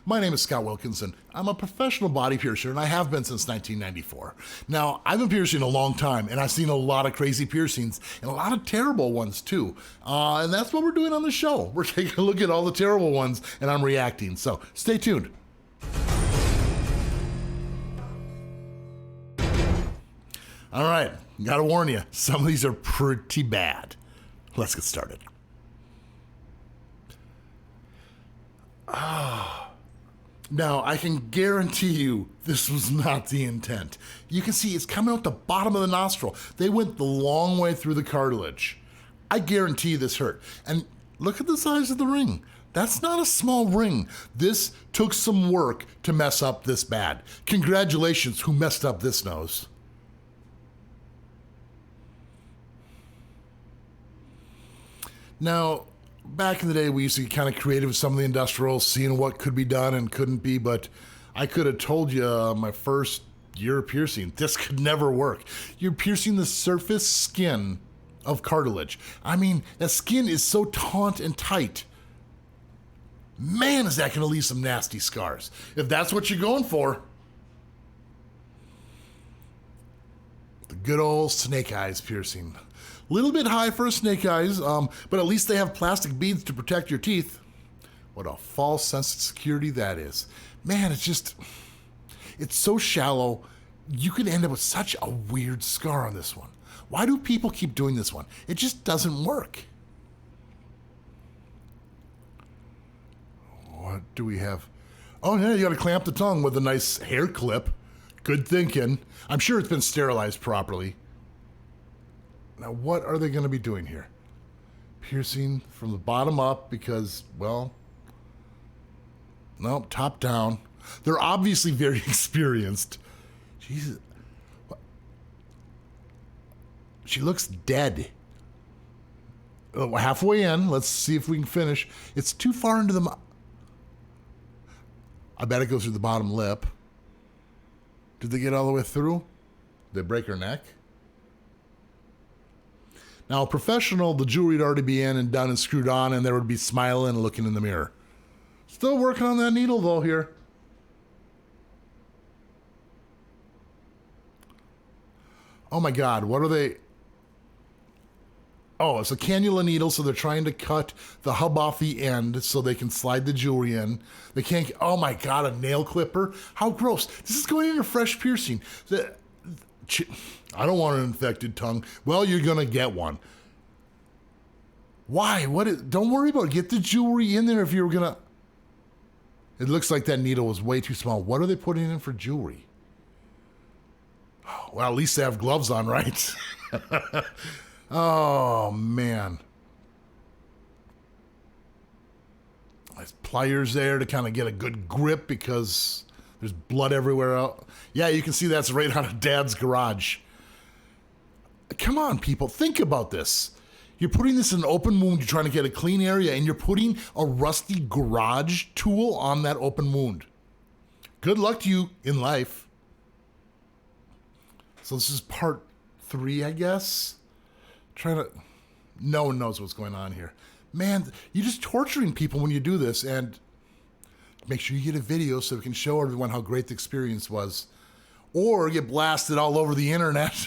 My name is Scott Wilkinson. I'm a professional body piercer, and I have been since 1994. Now, I've been piercing a long time, and I've seen a lot of crazy piercings, and a lot of terrible ones, too. And that's what we're doing on the show. We're taking a look at all the terrible ones, and I'm reacting, so stay tuned. All right, gotta warn you, some of these are pretty bad. Let's get started. Now, I can guarantee you this was not the intent. You can see it's coming out the bottom of the nostril. They went the long way through the cartilage. I guarantee you this hurt. And look at the size of the ring. That's not a small ring. This took some work to mess up this bad. Congratulations, who messed up this nose. Now, back in the day, we used to get kind of creative with some of the industrials, seeing what could be done and couldn't be, but I could have told you my first year of piercing, this could never work. You're piercing the surface skin of cartilage. I mean, that skin is so taut and tight. Man, is that going to leave some nasty scars. If that's what you're going for. The good old snake eyes piercing. Little bit high for a snake eyes, but at least they have plastic beads to protect your teeth. What a false sense of security that is. Man, it's so shallow. You could end up with such a weird scar on this one. Why do people keep doing this one? It just doesn't work. What do we have? Oh yeah, you gotta clamp the tongue with a nice hair clip. Good thinking. I'm sure it's been sterilized properly. Now, what are they going to be doing here? Piercing from the bottom up because, well, nope, top down. They're obviously very experienced. Jesus. She looks dead. Halfway in. Let's see if we can finish. It's too far into the... I bet it goes through the bottom lip. Did they get all the way through? Did they break her neck? Now, a professional, the jewelry would already be in and done and screwed on, and they would be smiling and looking in the mirror. Still working on that needle, though, here. Oh, my God. What are they? Oh, it's a cannula needle, so they're trying to cut the hub off the end so they can slide the jewelry in. They can't... Oh, my God, a nail clipper? How gross. This is going into fresh piercing. I don't want an infected tongue. Well, you're going to get one. Why? Don't worry about it. Get the jewelry in there if you're going to... It looks like that needle was way too small. What are they putting in for jewelry? Well, at least they have gloves on, right? Oh, man. There's pliers there to kind of get a good grip because there's blood everywhere out. Yeah, you can see that's right out of Dad's garage. Come on, people. Think about this. You're putting this in an open wound. You're trying to get a clean area, and you're putting a rusty garage tool on that open wound. Good luck to you in life. So this is part 3, I guess. No one knows what's going on here. Man, you're just torturing people when you do this, and make sure you get a video so we can show everyone how great the experience was. Or get blasted all over the internet.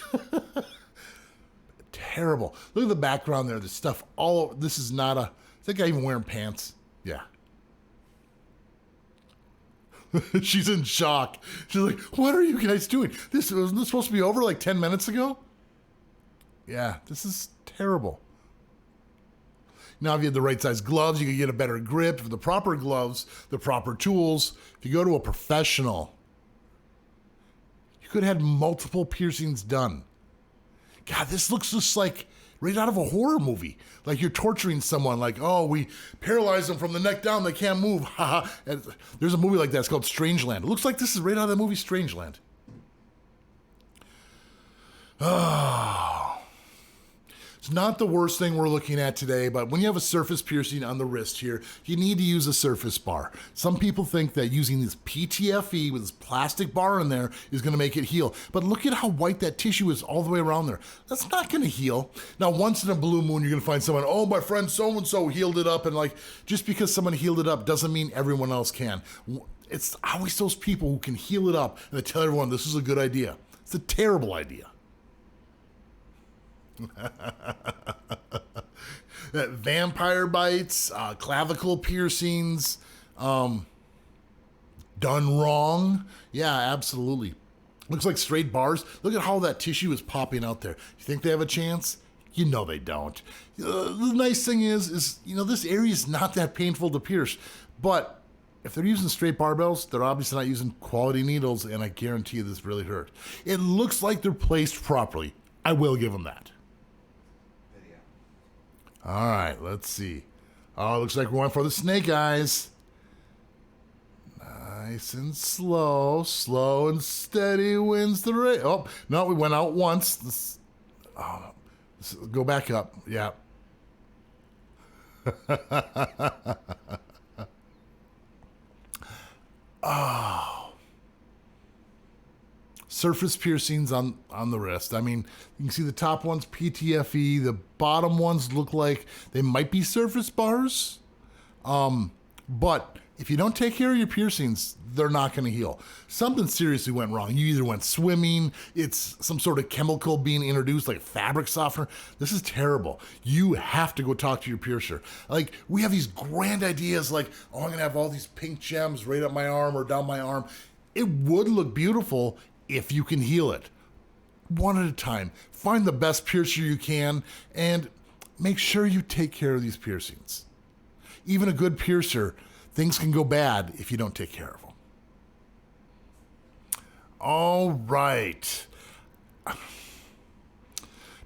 Terrible. Look at the background there. There's stuff all over. This is not a... Is that guy even wearing pants? Yeah. She's in shock. She's like, what are you guys doing? Wasn't this supposed to be over like 10 minutes ago? Yeah, this is terrible. Now, if you had the right size gloves, you could get a better grip. For the proper gloves, the proper tools. If you go to a professional, you could have had multiple piercings done. God, this looks just like right out of a horror movie. Like you're torturing someone. Like, oh, we paralyze them from the neck down. They can't move. There's a movie like that. It's called Strangeland. It looks like this is right out of the movie Strangeland. Oh. So It's not the worst thing we're looking at today, but when you have a surface piercing on the wrist here, you need to use a surface bar. Some people think that using this PTFE with this plastic bar in there is gonna make it heal. But look at how white that tissue is all the way around there. That's not gonna heal. Now, once in a blue moon, you're gonna find someone, oh, my friend so-and-so healed it up, and like, just because someone healed it up doesn't mean everyone else can. It's always those people who can heal it up and they tell everyone this is a good idea. It's a terrible idea. Vampire bites, clavicle piercings, done wrong. Yeah, absolutely. Looks like straight bars. Look at how that tissue is popping out there. You think they have a chance? You know they don't. The nice thing is, you know, this area is not that painful to pierce, but if they're using straight barbells, they're obviously not using quality needles, and I guarantee you this really hurt. It looks like they're placed properly. I will give them that. All right, let's see. Oh, looks like we're going for the snake eyes. Nice and slow. Slow and steady wins the race. Oh, no, we went out once. Let's go back up. Yeah. Oh. Surface piercings on the wrist. I mean, you can see the top ones, PTFE. The bottom ones look like they might be surface bars. But if you don't take care of your piercings, they're not going to heal. Something seriously went wrong. You either went swimming, it's some sort of chemical being introduced, like fabric softener. This is terrible. You have to go talk to your piercer. Like, we have these grand ideas like, oh, I'm going to have all these pink gems right up my arm or down my arm. It would look beautiful if you can heal it. One at a time. Find the best piercer you can and make sure you take care of these piercings. Even a good piercer, things can go bad if you don't take care of them. All right.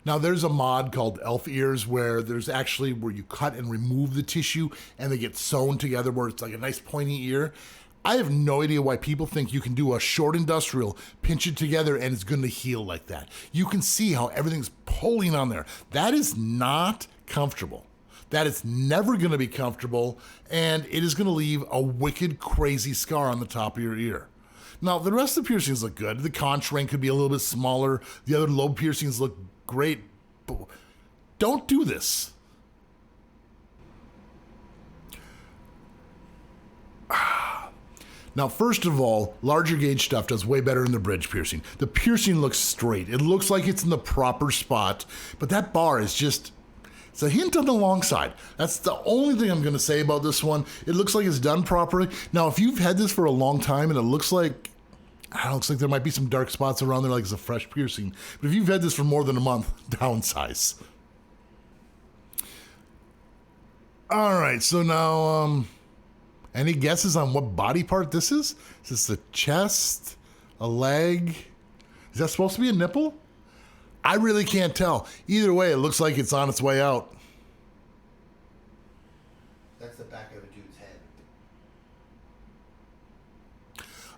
Now there's a mod called Elf Ears where you cut and remove the tissue and they get sewn together where it's like a nice pointy ear. I have no idea why people think you can do a short industrial, pinch it together, and it's going to heal like that. You can see how everything's pulling on there. That is not comfortable. That is never going to be comfortable, and it is going to leave a wicked, crazy scar on the top of your ear. Now, the rest of the piercings look good. The conch ring could be a little bit smaller. The other lobe piercings look great. But don't do this. Now, first of all, larger gauge stuff does way better than the bridge piercing. The piercing looks straight. It looks like it's in the proper spot, but that bar is just, it's a hint on the long side. That's the only thing I'm going to say about this one. It looks like it's done properly. Now, if you've had this for a long time and it looks like, looks like there might be some dark spots around there like it's a fresh piercing, but if you've had this for more than a month, downsize. All right, so now, any guesses on what body part this is? Is this the chest? A leg? Is that supposed to be a nipple? I really can't tell. Either way, it looks like it's on its way out. That's the back of a dude's head.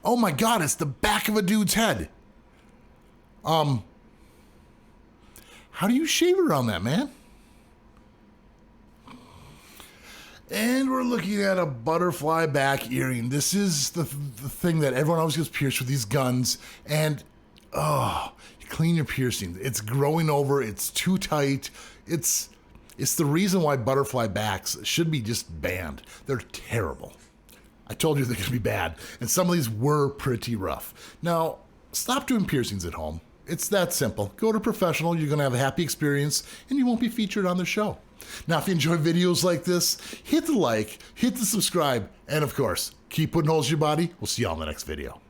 Oh my God, it's the back of a dude's head. How do you shave around that, man? And we're looking at a butterfly back earring. This is the thing that everyone always gets pierced with these guns. And, you clean your piercing. It's growing over. It's too tight. It's the reason why butterfly backs should be just banned. They're terrible. I told you they're going to be bad. And some of these were pretty rough. Now, stop doing piercings at home. It's that simple. Go to a professional. You're going to have a happy experience. And you won't be featured on the show. Now, if you enjoy videos like this, hit the like, hit the subscribe, and of course, keep putting holes in your body. We'll see you all in the next video.